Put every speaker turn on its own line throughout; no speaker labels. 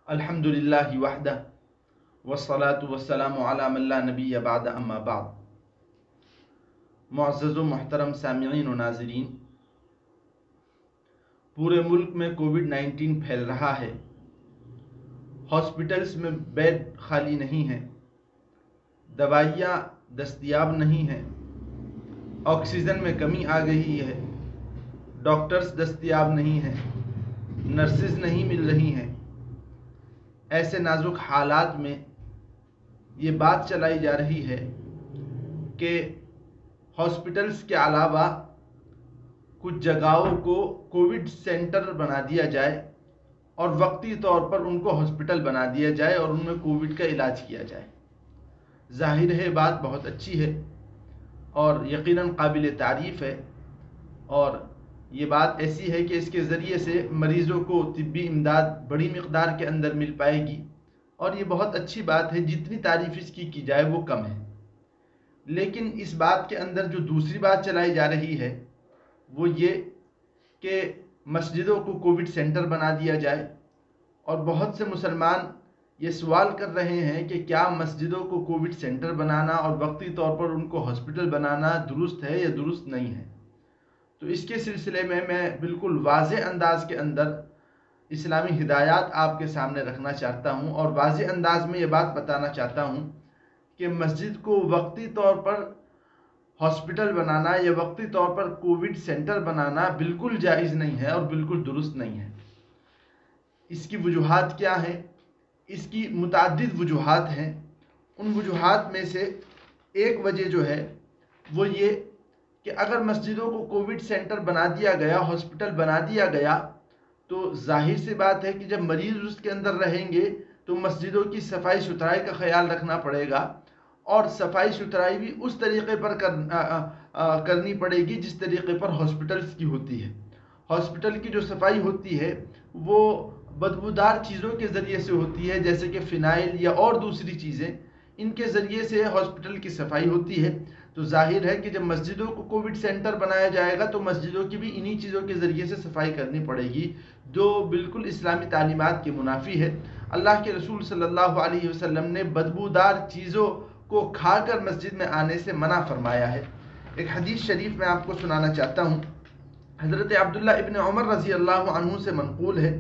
الحمدللہ وحدہ والصلاة والسلام علی من لا نبی بعد اما بعد۔ معزز و محترم سامعین و ناظرین، پورے ملک میں کووڈ-19 پھیل رہا ہے۔ ہاسپٹلز میں بیڈ خالی نہیں ہیں، دوائیاں دستیاب نہیں ہیں، آکسیجن میں کمی آ گئی ہے، ڈاکٹرز دستیاب نہیں ہیں، نرسز نہیں مل رہی ہیں۔ ایسے نازک حالات میں یہ بات چلائی جا رہی ہے کہ ہاسپٹلز کے علاوہ کچھ جگہوں کو کووڈ سینٹر بنا دیا جائے اور وقتی طور پر ان کو ہاسپٹل بنا دیا جائے اور ان میں کووڈ کا علاج کیا جائے۔ ظاہر ہے بات بہت اچھی ہے اور یقیناً قابل تعریف ہے، اور یہ بات ایسی ہے کہ اس کے ذریعے سے مریضوں کو طبی امداد بڑی مقدار کے اندر مل پائے گی، اور یہ بہت اچھی بات ہے۔ جتنی تعریف اس کی جائے وہ کم ہے۔ لیکن اس بات کے اندر جو دوسری بات چلائی جا رہی ہے وہ یہ کہ مسجدوں کو کووڈ سینٹر بنا دیا جائے، اور بہت سے مسلمان یہ سوال کر رہے ہیں کہ کیا مسجدوں کو کووڈ سینٹر بنانا اور وقتی طور پر ان کو ہاسپٹل بنانا درست ہے یا درست نہیں ہے۔ تو اس کے سلسلے میں بالکل واضح انداز کے اندر اسلامی ہدایات آپ کے سامنے رکھنا چاہتا ہوں، اور واضح انداز میں یہ بات بتانا چاہتا ہوں کہ مسجد کو وقتی طور پر ہاسپٹل بنانا یا وقتی طور پر کووڈ سینٹر بنانا بالکل جائز نہیں ہے اور بالکل درست نہیں ہے۔ اس کی وجوہات کیا ہیں؟ اس کی متعدد وجوہات ہیں۔ ان وجوہات میں سے ایک وجہ جو ہے وہ یہ کہ اگر مسجدوں کو کووڈ سینٹر بنا دیا گیا، ہاسپٹل بنا دیا گیا، تو ظاہر سی بات ہے کہ جب مریض اس کے اندر رہیں گے تو مسجدوں کی صفائی ستھرائی کا خیال رکھنا پڑے گا، اور صفائی ستھرائی بھی اس طریقے پر کرنی پڑے گی جس طریقے پر ہاسپٹلز کی ہوتی ہے۔ ہاسپٹل کی جو صفائی ہوتی ہے وہ بدبودار چیزوں کے ذریعے سے ہوتی ہے، جیسے کہ فنائل یا اور دوسری چیزیں، ان کے ذریعے سے ہاسپٹل کی صفائی ہوتی ہے۔ تو ظاہر ہے کہ جب مسجدوں کو کووڈ سینٹر بنایا جائے گا تو مسجدوں کی بھی انہی چیزوں کے ذریعے سے صفائی کرنی پڑے گی، جو بالکل اسلامی تعلیمات کے منافی ہے۔ اللہ کے رسول صلی اللہ علیہ وسلم نے بدبودار چیزوں کو کھا کر مسجد میں آنے سے منع فرمایا ہے۔ ایک حدیث شریف میں آپ کو سنانا چاہتا ہوں، حضرت عبداللہ ابن عمر رضی اللہ عنہ سے منقول ہے،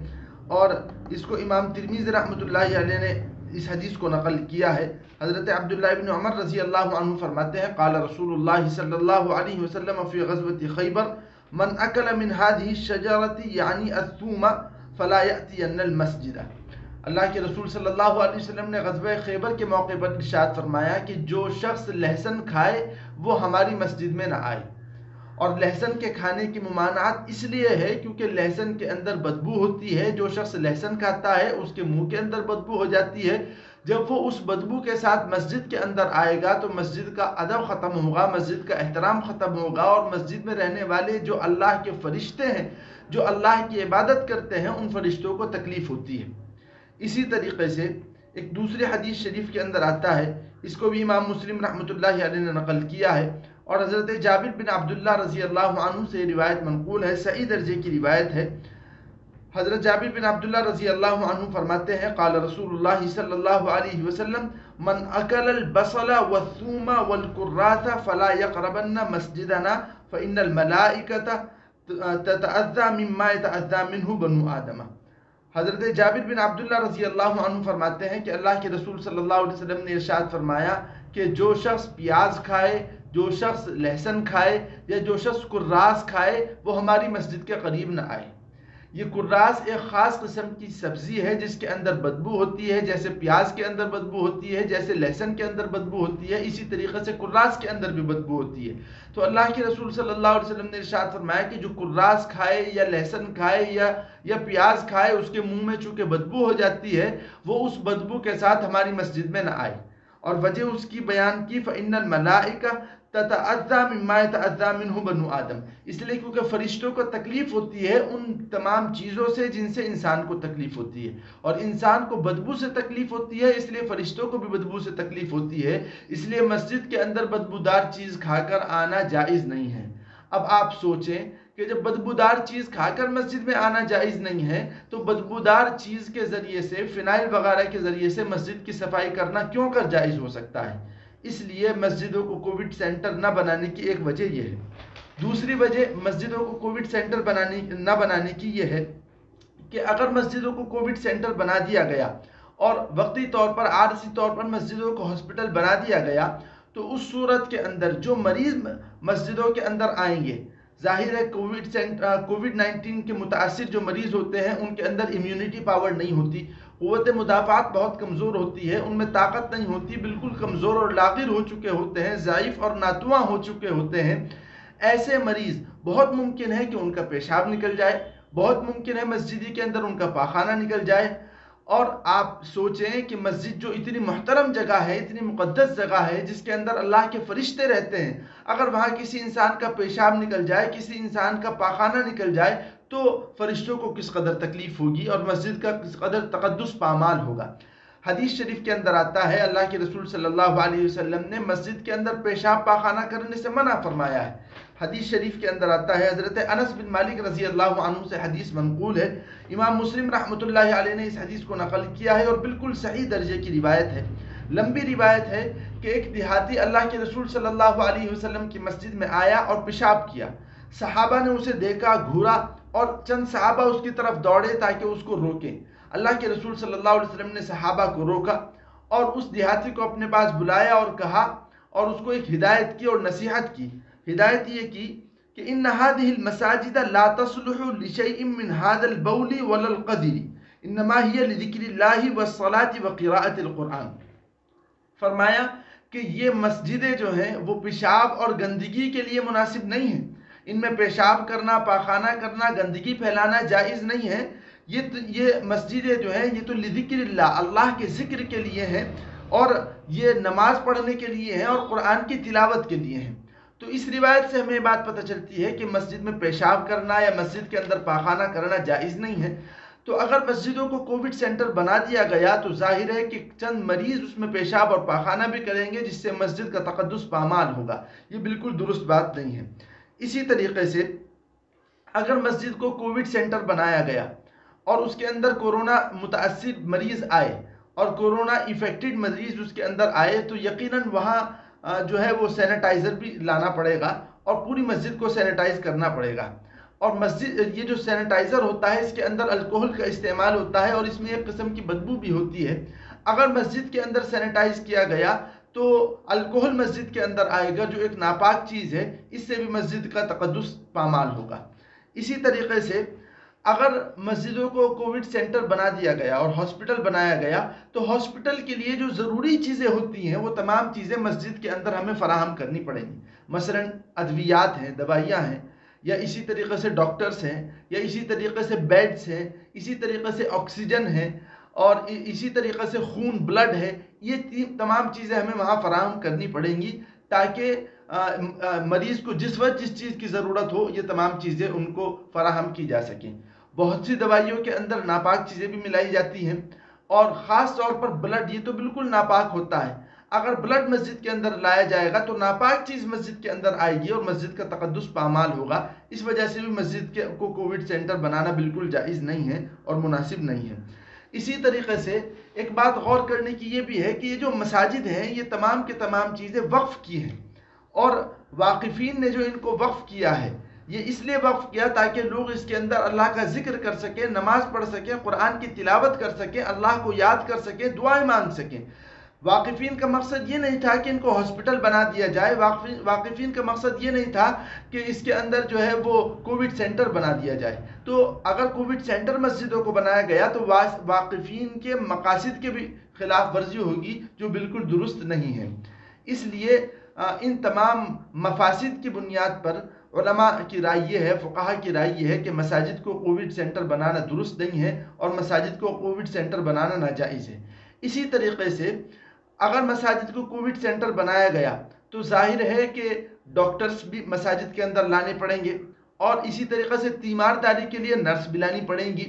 اور اس کو امام ترمذی رحمۃ اللہ علیہ نے اس حدیث کو نقل کیا ہے۔ حضرت عبداللہ ابن عمر رضی اللہ عنہ فرماتے ہیں، قال رسول اللہ صلی اللہ علیہ وسلم فی غزوۃ خیبر، من اکل من هذه الشجرة یعنی الثوم فلا یأتین المسجد۔ اللہ کے رسول صلی اللہ علیہ وسلم نے غزوہ خیبر کے موقع پر ارشاد فرمایا کہ جو شخص لہسن کھائے وہ ہماری مسجد میں نہ آئے۔ اور لہسن کے کھانے کی ممانعت اس لیے ہے کیونکہ لہسن کے اندر بدبو ہوتی ہے۔ جو شخص لہسن کھاتا ہے اس کے منہ کے اندر بدبو ہو جاتی ہے۔ جب وہ اس بدبو کے ساتھ مسجد کے اندر آئے گا تو مسجد کا ادب ختم ہوگا، مسجد کا احترام ختم ہوگا، اور مسجد میں رہنے والے جو اللہ کے فرشتے ہیں، جو اللہ کی عبادت کرتے ہیں، ان فرشتوں کو تکلیف ہوتی ہے۔ اسی طریقے سے ایک دوسرے حدیث شریف کے اندر آتا ہے، اس کو بھی امام مسلم رحمۃ اللہ علیہ نے نقل کیا ہے، اور حضرت جابر بن عبداللہ رضی اللہ عنہ سے روایت منقول ہے، صحیح درجے کی روایت ہے۔ حضرت جابر بن عبداللہ رضی اللہ عنہ فرماتے ہیں، قال رسول اللہ صلی اللہ علیہ وسلم، من اکل البصل والثوم والکراث فلا یقربن مسجدنا فإن الملائکۃ تتأذى مما يتأذى منه بنو آدم۔ حضرت جابر بن عبداللہ رضی اللہ عنہ فرماتے ہیں کہ اللہ کے رسول صلی اللہ علیہ وسلم نے ارشاد فرمایا کہ جو شخص پیاز کھائے، جو شخص لہسن کھائے، یا جو شخص کراس کھائے وہ ہماری مسجد کے قریب نہ آئے۔ یہ کراس ایک خاص قسم کی سبزی ہے جس کے اندر بدبو ہوتی ہے، جیسے پیاز کے اندر بدبو ہوتی ہے، جیسے لہسن کے اندر بدبو ہوتی ہے، اسی طریقے سے کراس کے اندر بھی بدبو ہوتی ہے۔ تو اللہ کے رسول صلی اللہ علیہ وسلم نے ارشاد فرمایا کہ جو کراس کھائے یا لہسن کھائے یا پیاز کھائے، اس کے منہ میں چونکہ بدبو ہو جاتی ہے، وہ اس بدبو کے ساتھ ہماری مسجد میں نہ آئے۔ اور وجہ اس کی بیان کی، فإن الملائکہ تتأذى مما يتأذى منه بنو آدم، اس لیے کیونکہ فرشتوں کو تکلیف ہوتی ہے ان تمام چیزوں سے جن سے انسان کو تکلیف ہوتی ہے، اور انسان کو بدبو سے تکلیف ہوتی ہے، اس لیے فرشتوں کو بھی بدبو سے تکلیف ہوتی ہے، اس لیے مسجد کے اندر بدبودار چیز کھا کر آنا جائز نہیں ہے۔ اب آپ سوچیں کہ جب بدبودار چیز کھا کر مسجد میں آنا جائز نہیں ہے تو بدبودار چیز کے ذریعے سے، فنائل وغیرہ کے ذریعے سے مسجد کی صفائی کرنا کیوں کر جائز ہو سکتا ہے؟ اس لیے مسجدوں کو کووڈ سینٹر نہ بنانے کی ایک وجہ یہ ہے۔ دوسری وجہ مسجدوں کو کووڈ سینٹر نہ بنانے کی یہ ہے کہ اگر مسجدوں کو کووڈ سینٹر بنا دیا گیا اور وقتی طور پر، عارضی طور پر مسجدوں کو ہاسپٹل بنا دیا گیا، تو اس صورت کے اندر جو مریض مسجدوں کے اندر آئیں گے، ظاہر ہے کووڈ 19 کے متاثر جو مریض ہوتے ہیں ان کے اندر امیونٹی پاور نہیں ہوتی، قوت مدافعت بہت کمزور ہوتی ہے، ان میں طاقت نہیں ہوتی، بالکل کمزور اور لاغر ہو چکے ہوتے ہیں، ضعیف اور ناتواں ہو چکے ہوتے ہیں۔ ایسے مریض بہت ممکن ہے کہ ان کا پیشاب نکل جائے، بہت ممکن ہے مسجد کے اندر ان کا پاخانہ نکل جائے۔ اور آپ سوچیں کہ مسجد جو اتنی محترم جگہ ہے، اتنی مقدس جگہ ہے، جس کے اندر اللہ کے فرشتے رہتے ہیں، اگر وہاں کسی انسان کا پیشاب نکل جائے، کسی انسان کا پاخانہ نکل جائے تو فرشتوں کو کس قدر تکلیف ہوگی اور مسجد کا کس قدر تقدس پامال ہوگا۔ حدیث شریف کے اندر آتا ہے، اللہ کے رسول صلی اللہ علیہ وسلم نے مسجد کے اندر پیشاب پاخانہ کرنے سے منع فرمایا ہے۔ حدیث شریف کے اندر آتا ہے، حضرت انس بن مالک رضی اللہ عنہ سے حدیث منقول ہے، امام مسلم رحمۃ اللہ علیہ نے اس حدیث کو نقل کیا ہے اور بالکل صحیح درجے کی روایت ہے، لمبی روایت ہے کہ ایک دیہاتی اللہ کے رسول صلی اللہ علیہ وسلم کی مسجد میں آیا اور پیشاب کیا۔ صحابہ نے اسے دیکھا، گھورا اور چند صحابہ اس کی طرف دوڑے تاکہ اس کو روکیں۔ اللہ کے رسول صلی اللہ علیہ وسلم نے صحابہ کو روکا اور اس دیہاتی کو اپنے پاس بلایا اور کہا اور اس کو ایک ہدایت کی اور نصیحت کی۔ ہدایت یہ کی کہ ان هذه المساجد لا تصلح لشيء من هذا البول ولا القذر انما هي لذكر الله والصلاة وقراءة القرآن۔ فرمایا کہ یہ مسجدیں جو ہیں وہ پیشاب اور گندگی کے لیے مناسب نہیں ہیں، ان میں پیشاب کرنا، پاخانہ کرنا، گندگی پھیلانا جائز نہیں ہے۔ یہ مسجدیں جو ہیں یہ تو لذکر اللہ، اللہ کے ذکر کے لیے ہیں اور یہ نماز پڑھنے کے لیے ہیں اور قرآن کی تلاوت کے لیے ہیں۔ تو اس روایت سے ہمیں بات پتہ چلتی ہے کہ مسجد میں پیشاب کرنا یا مسجد کے اندر پاخانہ کرنا جائز نہیں ہے۔ تو اگر مسجدوں کو کووڈ سینٹر بنا دیا گیا تو ظاہر ہے کہ چند مریض اس میں پیشاب اور پاخانہ بھی کریں گے، جس سے مسجد کا تقدس پامال ہوگا۔ یہ بالکل درست بات نہیں ہے۔ اسی طریقے سے اگر مسجد کو کووڈ سینٹر بنایا گیا اور اس کے اندر کورونا متاثر مریض آئے اور کورونا انفیکٹڈ مریض اس کے اندر آئے تو یقیناً وہاں جو ہے وہ سینیٹائزر بھی لانا پڑے گا اور پوری مسجد کو سینیٹائز کرنا پڑے گا۔ اور مسجد، یہ جو سینیٹائزر ہوتا ہے اس کے اندر الکوہل کا استعمال ہوتا ہے اور اس میں ایک قسم کی بدبو بھی ہوتی ہے۔ اگر مسجد کے اندر سینیٹائز کیا گیا تو الکوہل مسجد کے اندر آئے گا جو ایک ناپاک چیز ہے، اس سے بھی مسجد کا تقدس پامال ہوگا۔ اسی طریقے سے اگر مسجدوں کو کووڈ سینٹر بنا دیا گیا اور ہاسپٹل بنایا گیا تو ہاسپٹل کے لیے جو ضروری چیزیں ہوتی ہیں وہ تمام چیزیں مسجد کے اندر ہمیں فراہم کرنی پڑیں گی۔ مثلا ادویات ہیں، دوائیاں ہیں، یا اسی طریقے سے ڈاکٹرز ہیں، یا اسی طریقے سے بیڈز ہیں، اسی طریقے سے آکسیجن ہے اور اسی طریقے سے خون، بلڈ ہے۔ یہ تمام چیزیں ہمیں وہاں فراہم کرنی پڑیں گی تاکہ مریض کو جس وقت جس چیز کی ضرورت ہو یہ تمام چیزیں ان کو فراہم کی جا سکیں۔ بہت سی دوائیوں کے اندر ناپاک چیزیں بھی ملائی جاتی ہیں اور خاص طور پر بلڈ، یہ تو بالکل ناپاک ہوتا ہے۔ اگر بلڈ مسجد کے اندر لایا جائے گا تو ناپاک چیز مسجد کے اندر آئے گی اور مسجد کا تقدس پامال ہوگا۔ اس وجہ سے بھی مسجد کو کووڈ سینٹر بنانا بالکل جائز نہیں ہے اور مناسب نہیں ہے۔ اسی طریقے سے ایک بات غور کرنے کی یہ بھی ہے کہ یہ جو مساجد ہیں یہ تمام کے تمام چیزیں وقف کی ہیں اور واقفین نے جو ان کو وقف کیا ہے یہ اس لیے وقف کیا تاکہ لوگ اس کے اندر اللہ کا ذکر کر سکیں، نماز پڑھ سکیں، قرآن کی تلاوت کر سکیں، اللہ کو یاد کر سکیں، دعائیں مانگ سکیں۔ واقفین کا مقصد یہ نہیں تھا کہ ان کو ہاسپٹل بنا دیا جائے، واقفین کا مقصد یہ نہیں تھا کہ اس کے اندر جو ہے وہ کووڈ سینٹر بنا دیا جائے۔ تو اگر کووڈ سینٹر مسجدوں کو بنایا گیا تو واقفین کے مقاصد کے بھی خلاف ورزی ہوگی جو بالکل درست نہیں ہے۔ اس لیے ان تمام مفاسد کی بنیاد پر علماء کی رائے یہ ہے، فقہا کی رائے یہ ہے کہ مساجد کو کووڈ سینٹر بنانا درست نہیں ہے اور مساجد کو کووڈ سینٹر بنانا ناجائز ہے۔ اسی طریقے سے اگر مساجد کو کووڈ سینٹر بنایا گیا تو ظاہر ہے کہ ڈاکٹرز بھی مساجد کے اندر لانے پڑیں گے اور اسی طریقے سے تیمارداری کے لیے نرس بھی لانی پڑیں گی۔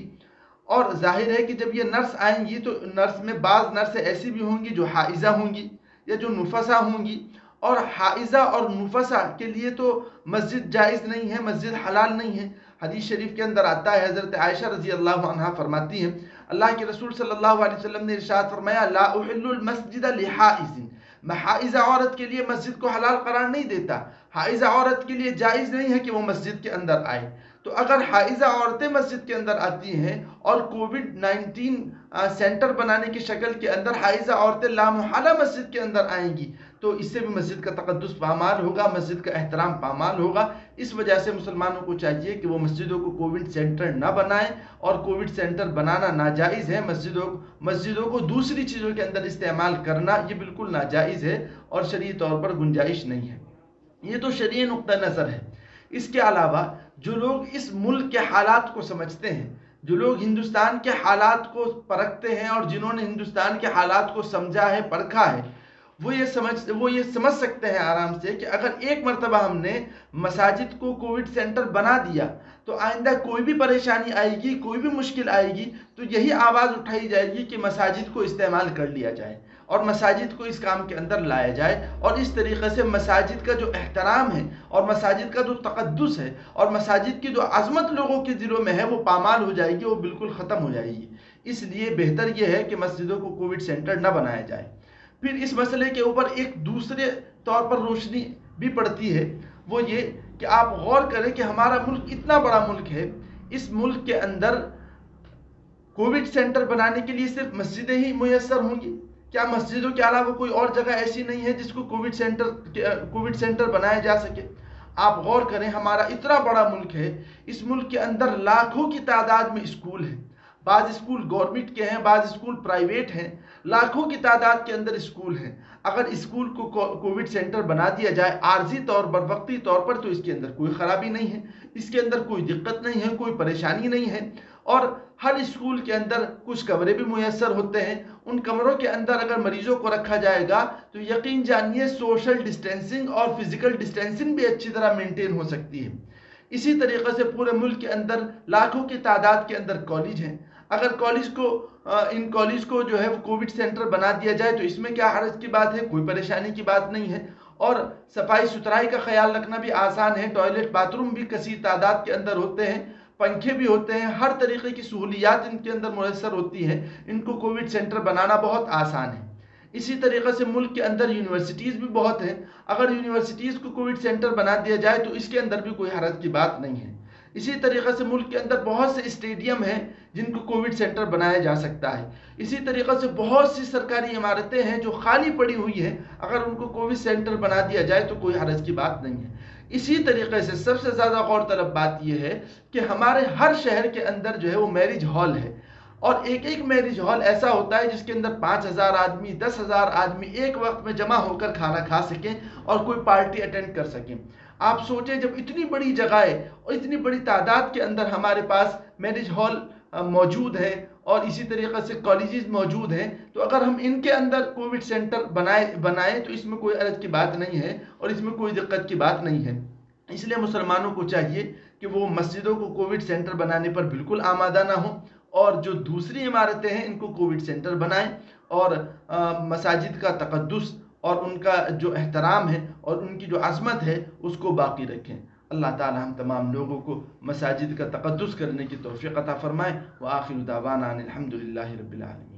اور ظاہر ہے کہ جب یہ نرس آئیں گی تو نرس میں بعض نرسیں ایسی بھی ہوں گی جو حائزہ ہوں گی یا جو نفسا ہوں گی اور حائضہ اور نفسا کے لیے تو مسجد جائز نہیں ہے، مسجد حلال نہیں ہے۔ حدیث شریف کے اندر آتا ہے، حضرت عائشہ رضی اللہ عنہا فرماتی ہیں اللہ کے رسول صلی اللہ علیہ وسلم نے ارشاد فرمایا لا احل المسجد لحائض، میں حائضہ عورت کے لیے مسجد کو حلال قرار نہیں دیتا، حائضہ عورت کے لیے جائز نہیں ہے کہ وہ مسجد کے اندر آئے۔ تو اگر حائضہ عورتیں مسجد کے اندر آتی ہیں اور کووڈ-19 سینٹر بنانے کی شکل کے اندر حائضہ عورتیں لامحالہ مسجد کے اندر آئیں گی تو اس سے بھی مسجد کا تقدس پامال ہوگا، مسجد کا احترام پامال ہوگا۔ اس وجہ سے مسلمانوں کو چاہیے کہ وہ مسجدوں کو کووڈ سینٹر نہ بنائیں، اور کووڈ سینٹر بنانا ناجائز ہے۔ مسجدوں کو دوسری چیزوں کے اندر استعمال کرنا یہ بالکل ناجائز ہے اور شرعی طور پر گنجائش نہیں ہے۔ یہ تو شرعی نقطہ نظر ہے۔ اس کے علاوہ جو لوگ اس ملک کے حالات کو سمجھتے ہیں، جو لوگ ہندوستان کے حالات کو پرکھتے ہیں اور جنہوں نے ہندوستان کے حالات کو سمجھا ہے، پرکھا ہے، وہ یہ سمجھ سکتے ہیں آرام سے کہ اگر ایک مرتبہ ہم نے مساجد کو کووڈ سینٹر بنا دیا تو آئندہ کوئی بھی پریشانی آئے گی، کوئی بھی مشکل آئے گی تو یہی آواز اٹھائی جائے گی کہ مساجد کو استعمال کر لیا جائے اور مساجد کو اس کام کے اندر لایا جائے، اور اس طریقے سے مساجد کا جو احترام ہے اور مساجد کا جو تقدس ہے اور مساجد کی جو عظمت لوگوں کے دلوں میں ہے وہ پامال ہو جائے گی، وہ بالکل ختم ہو جائے گی۔ اس لیے بہتر یہ ہے کہ مسجدوں کو کووڈ سینٹر نہ بنایا جائے۔ پھر اس مسئلے کے اوپر ایک دوسرے طور پر روشنی بھی پڑتی ہے، وہ یہ کہ آپ غور کریں کہ ہمارا ملک اتنا بڑا ملک ہے، اس ملک کے اندر کووڈ سینٹر بنانے کے لیے صرف مسجدیں ہی میسر ہوں گی؟ کیا مسجدوں کے علاوہ کوئی اور جگہ ایسی نہیں ہے جس کو کووڈ سینٹر بنایا جا سکے؟ آپ غور کریں، ہمارا اتنا بڑا ملک ہے، اس ملک کے اندر لاکھوں کی تعداد میں اسکول ہیں، بعض اسکول گورنمنٹ کے ہیں، بعض اسکول پرائیویٹ ہیں، لاکھوں کی تعداد کے اندر اسکول ہیں۔ اگر اسکول کو کووڈ سینٹر بنا دیا جائے عارضی طور پر، وقتی طور پر، تو اس کے اندر کوئی خرابی نہیں ہے، اس کے اندر کوئی دقت نہیں ہے، کوئی پریشانی نہیں ہے۔ اور ہر اسکول کے اندر کچھ کمرے بھی میسر ہوتے ہیں، ان کمروں کے اندر اگر مریضوں کو رکھا جائے گا تو یقین جانیے سوشل ڈسٹینسنگ اور فزیکل ڈسٹینسنگ بھی اچھی طرح مینٹین ہو سکتی ہے۔ اسی طریقے سے پورے ملک کے اندر لاکھوں کی تعداد کے اندر کالج ہیں، اگر ان کالج کو جو ہے وہ کووڈ سینٹر بنا دیا جائے تو اس میں کیا حرج کی بات ہے؟ کوئی پریشانی کی بات نہیں ہے۔ اور صفائی ستھرائی کا خیال رکھنا بھی آسان ہے، ٹوائلٹ باتھ روم بھی کثیر تعداد کے اندر ہوتے ہیں، پنکھے بھی ہوتے ہیں، ہر طریقے کی سہولیات ان کے اندر میسر ہوتی ہیں، ان کو کووڈ سینٹر بنانا بہت آسان ہے۔ اسی طریقے سے ملک کے اندر یونیورسٹیز بھی بہت ہیں، اگر یونیورسٹیز کو کووڈ سینٹر بنا دیا جائے تو اس کے اندر بھی کوئی حرج کی بات نہیں ہے۔ اسی طریقے سے ملک کے اندر بہت سے اسٹیڈیم ہیں جن کو کووڈ سینٹر بنایا جا سکتا ہے۔ اسی طریقے سے بہت سی سرکاری عمارتیں ہیں جو خالی پڑی ہوئی ہیں، اگر ان کو کووڈ سینٹر بنا دیا جائے تو کوئی حرج کی بات نہیں ہے۔ اسی طریقے سے سب سے زیادہ غور طلب بات یہ ہے کہ ہمارے ہر شہر کے اندر جو ہے وہ میرج ہال ہے، اور ایک میرج ہال ایسا ہوتا ہے جس کے اندر 5,000 آدمی، 10,000 آدمی ایک وقت میں جمع ہو کر کھانا کھا سکیں اور کوئی پارٹی اٹینڈ کر سکیں۔ آپ سوچیں جب اتنی بڑی جگہ ہے اور اتنی بڑی تعداد کے اندر ہمارے پاس میرج ہال موجود ہے اور اسی طریقے سے کالجز موجود ہیں، تو اگر ہم ان کے اندر کووڈ سینٹر بنائیں تو اس میں کوئی حرج کی بات نہیں ہے اور اس میں کوئی دقت کی بات نہیں ہے۔ اس لیے مسلمانوں کو چاہیے کہ وہ مسجدوں کو کووڈ سینٹر بنانے پر بالکل آمادہ نہ ہوں، اور جو دوسری عمارتیں ہیں ان کو کووڈ سینٹر بنائیں اور مساجد کا تقدس اور ان کا جو احترام ہے اور ان کی جو عظمت ہے اس کو باقی رکھیں۔ اللہ تعالی ہم تمام لوگوں کو مساجد کا تقدس کرنے کی توفیق عطا فرمائے۔ وآخر دعوانا ان الحمد للہ رب العالمین۔